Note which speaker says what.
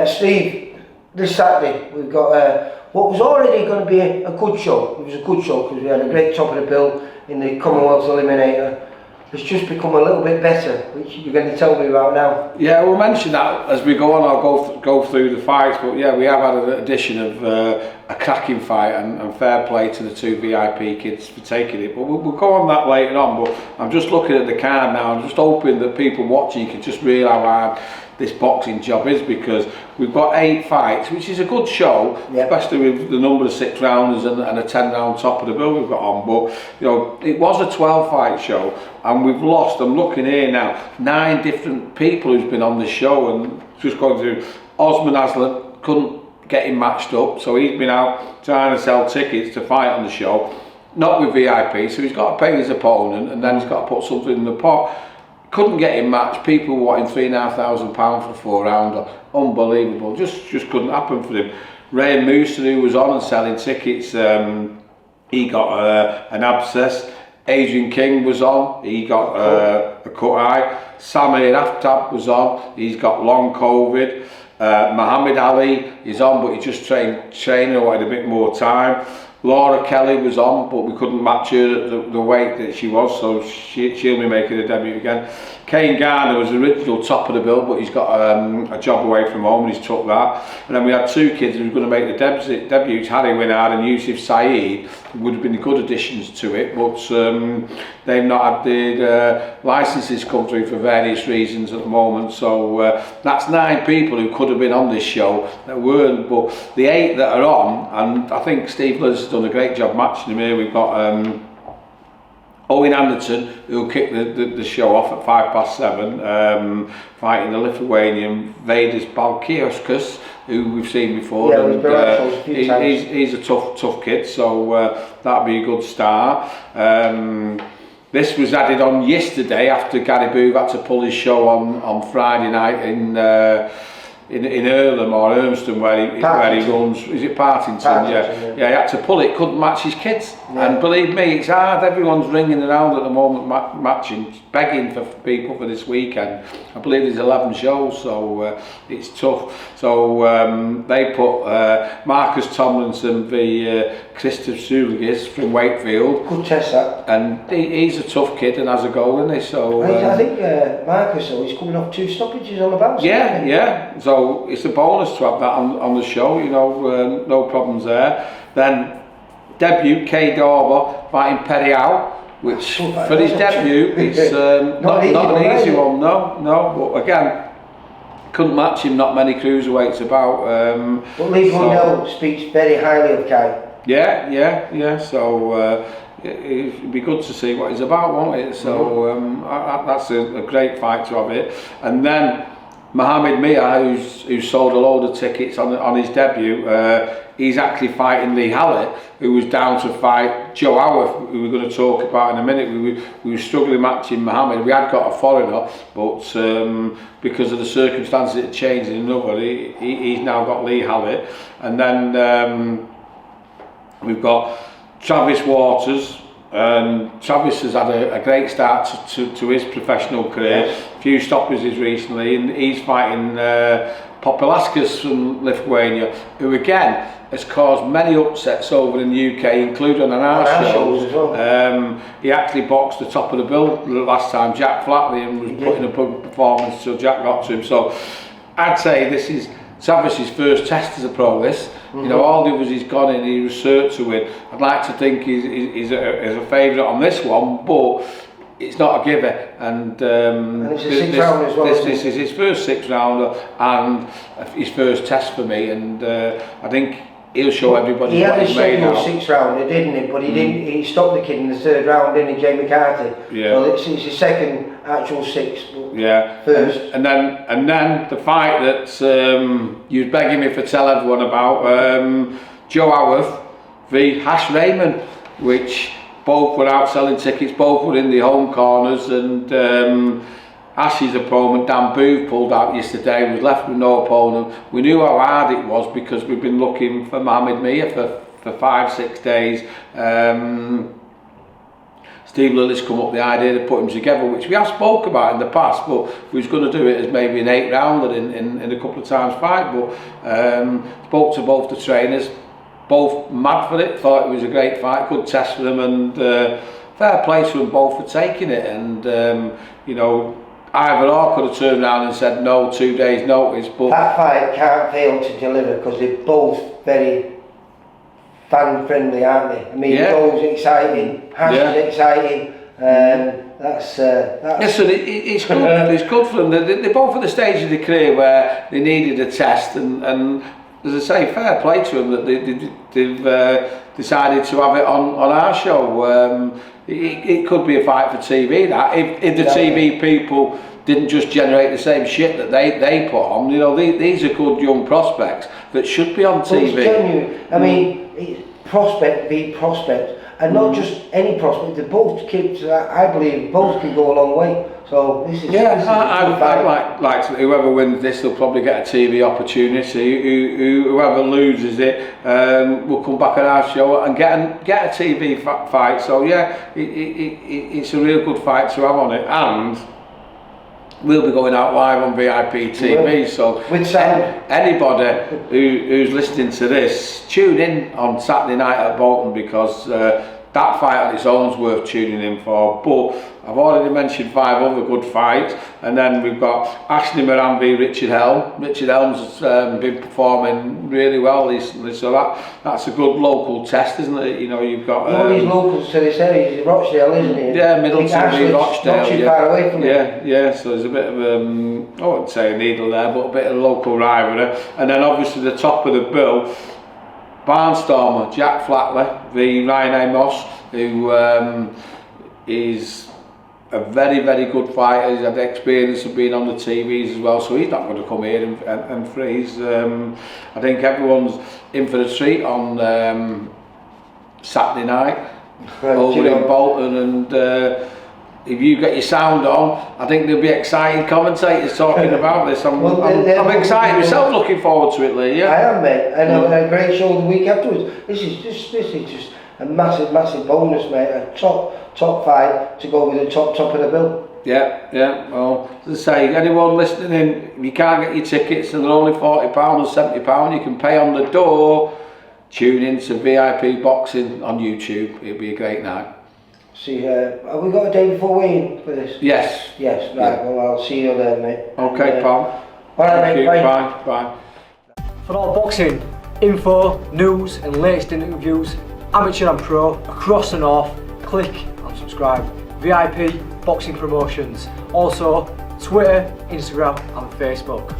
Speaker 1: Steve, this Saturday we've got what was already going to be a good show. It was a good show because we had a great top of the bill in the Commonwealth Eliminator. It's just become a little bit better, which you're going to tell me about now.
Speaker 2: Yeah, we'll mention that as we go on. I'll go through the fights, but yeah, we have had an addition of a cracking fight, and fair play to the 2 VIP kids for taking it. But we'll go on that later on. But I'm just looking at the card now. I'm just hoping that people watching can just realise how hard this boxing job is, because we've got 8 fights, which is a good show, especially with the number of 6 rounders and a 10-round top of the bill we've got on. But you know, it was a 12-fight show, and we've lost, I'm looking here now, 9 different people who's been on the show, and just going through. Osman Aslan couldn't get him matched up, so he's been out trying to sell tickets to fight on the show, not with VIP, so he's got to pay his opponent, and then he's got to put something in the pot. Couldn't get him matched. People wanting £3,500 for a 4-rounder. Unbelievable. Just couldn't happen for him. Ray Moosa, who was on and selling tickets, he got an abscess. Adrian King was on. He got a cut eye. Samir Aftab was on. He's got long COVID. Muhammad Ali is on, but he just training, wanted a bit more time. Laura Kelly was on, but we couldn't match her at the weight that she was, so she'll be making a debut again. Kane Garner was the original top of the bill, but he's got a job away from home and he's took that. And then we had 2 kids who were going to make the debuts, Harry Winard and Yusuf Saeed, who would have been good additions to it, but they've not had the licences come through for various reasons at the moment. So that's 9 people who could have been on this show that weren't, but the 8 that are on, and I think Steve Liz has done a great job matching them here. We've got Owen Anderton, who kicked the show off at 7:05, fighting the Lithuanian Vaidas Balkiauskas, who we've seen before.
Speaker 1: Yeah,
Speaker 2: he's a tough kid, so that'll be a good start. This was added on yesterday after Gary Booth had to pull his show on Friday night in Earlham or Urmston, where he runs. Is it Partington? Yeah, he had to pull it. Couldn't match his kids, and believe me, it's hard. Everyone's ringing around at the moment, matching, begging for people for this weekend. I believe there's 11 shows, so it's tough. So they put Marcus Tomlinson v Christoph Sulgis from Wakefield.
Speaker 1: Good test that.
Speaker 2: And he's a tough kid and has a goal, isn't he? So
Speaker 1: I think Marcus, though, he's coming off 2 stoppages on the bounce.
Speaker 2: Yeah. So it's a bonus to have that on the show, you know, no problems there. Then debut, Kay Dorber fighting Perry Howe, which for his debut, it's not an easy one, no, but again, couldn't match him, not many cruiserweights about.
Speaker 1: But Lee Brundle speaks very highly of Kai.
Speaker 2: Yeah, so it'd be good to see what he's about, won't it? So that's a great fight to have it. And then Mohamed Mia, who's sold a load of tickets on his debut, he's actually fighting Lee Hallett, who was down to fight Joe Howarth, who we're going to talk about in a minute. We were struggling matching Mohamed. We had got a foreigner, but because of the circumstances it changed in another, he's now got Lee Hallett. And then we've got Travis Waters. Travis has had a great start to his professional career. A few stoppages recently, and he's fighting Popilaskas from Lithuania, who again has caused many upsets over in the UK, including on our shows as well. He actually boxed the top of the bill last time, Jack Flatley, and was putting up a performance till Jack got to him. So I'd say this is Travis's first test as a pro. You know, all the others he's gone in, he was cert to win. I'd like to think he's a favourite on this one, but it's not a giver. And
Speaker 1: it's a 6 rounder as well.
Speaker 2: This is his first 6 rounder and his first test for me, and I think he'll show everybody what he's made out.
Speaker 1: He had a 6 rounder, didn't he? But he didn't. He stopped the kid in the 3rd round, didn't he, Jamie Carty?
Speaker 2: Yeah.
Speaker 1: So it's his 2nd actual 6.
Speaker 2: Yeah.
Speaker 1: First.
Speaker 2: And then the fight that you was begging me to tell everyone about, Joe Howarth v Hash Raymond, which both were out selling tickets, both were in the home corners, and Ash's opponent, Dan Booth, pulled out yesterday, was left with no opponent. We knew how hard it was because we've been looking for Mohamed Mia for 5-6 days. Steve Lillis come up with the idea to put him together, which we have spoke about in the past, but we was going to do it as maybe an 8-rounder in a couple of times fight. But spoke to both the trainers, both mad for it, thought it was a great fight, good test for them, and fair play to them both for taking it. And you know, either or could have turned around and said no, 2 days notice, but
Speaker 1: that fight can't fail to deliver because they're both very fan friendly, aren't they? I mean, Joe's exciting, Hash is exciting. That's
Speaker 2: yes, so it's good. It's good for them. They're both at the stage of their career where they needed a test, and as I say, fair play to them that they've decided to have it on our show. It could be a fight for TV. That if the TV people didn't just generate the same shit that they put on, you know, these are good young prospects that should be on TV.
Speaker 1: It's genuine. I mean, it's prospect beat prospect, and not just any prospect. They both kids, I believe, both can go a long way. So this is
Speaker 2: I'd like to, whoever wins this will probably get a TV opportunity. Whoever loses it will come back on our show and get a TV fight. So yeah, it's a real good fight to have on it, and we'll be going out live on VIP TV. So
Speaker 1: with sound.
Speaker 2: Anybody who's listening to this, tune in on Saturday night at Bolton, because that fight on its own is worth tuning in for. But I've already mentioned 5 other good fights, and then we've got Ashley Moran v Richard Helm. Richard Helm's been performing really well recently, so that's a good local test, isn't it? You know, you've got
Speaker 1: all these locals to this area. He's Rochdale, isn't he?
Speaker 2: Yeah, Middleton v Rochdale.
Speaker 1: Not too far away from it.
Speaker 2: Yeah. So there's a bit of I wouldn't say a needle there, but a bit of local rivalry. And then obviously the top of the bill, Barnstormer Jack Flatley v Ryan Amos, who is a very, very good fighter. He's had experience of being on the TVs as well, so he's not going to come here and freeze. I think everyone's in for a treat on Saturday night over in Bolton, and if you get your sound on, I think there'll be exciting commentators talking about this. I'm excited myself, looking forward to it, Lee. Yeah,
Speaker 1: I am, mate. And a great show the week afterwards. This is just a massive bonus, mate. A top fight to go with the top of the bill. Yeah.
Speaker 2: Well, as I say, anyone listening in, if you can't get your tickets and they're only £40 or £70, you can pay on the door. Tune in to VIP Boxing on YouTube. It'll be a great night.
Speaker 1: See, have we got a day before weigh-in for this?
Speaker 2: Yes.
Speaker 1: Right. Yeah. Well, I'll see you then, mate.
Speaker 2: Okay, pal.
Speaker 1: All right, mate.
Speaker 2: Bye.
Speaker 3: For all boxing info, news, and latest interviews, amateur and pro across the north, click and subscribe. VIP Boxing Promotions. Also, Twitter, Instagram, and Facebook.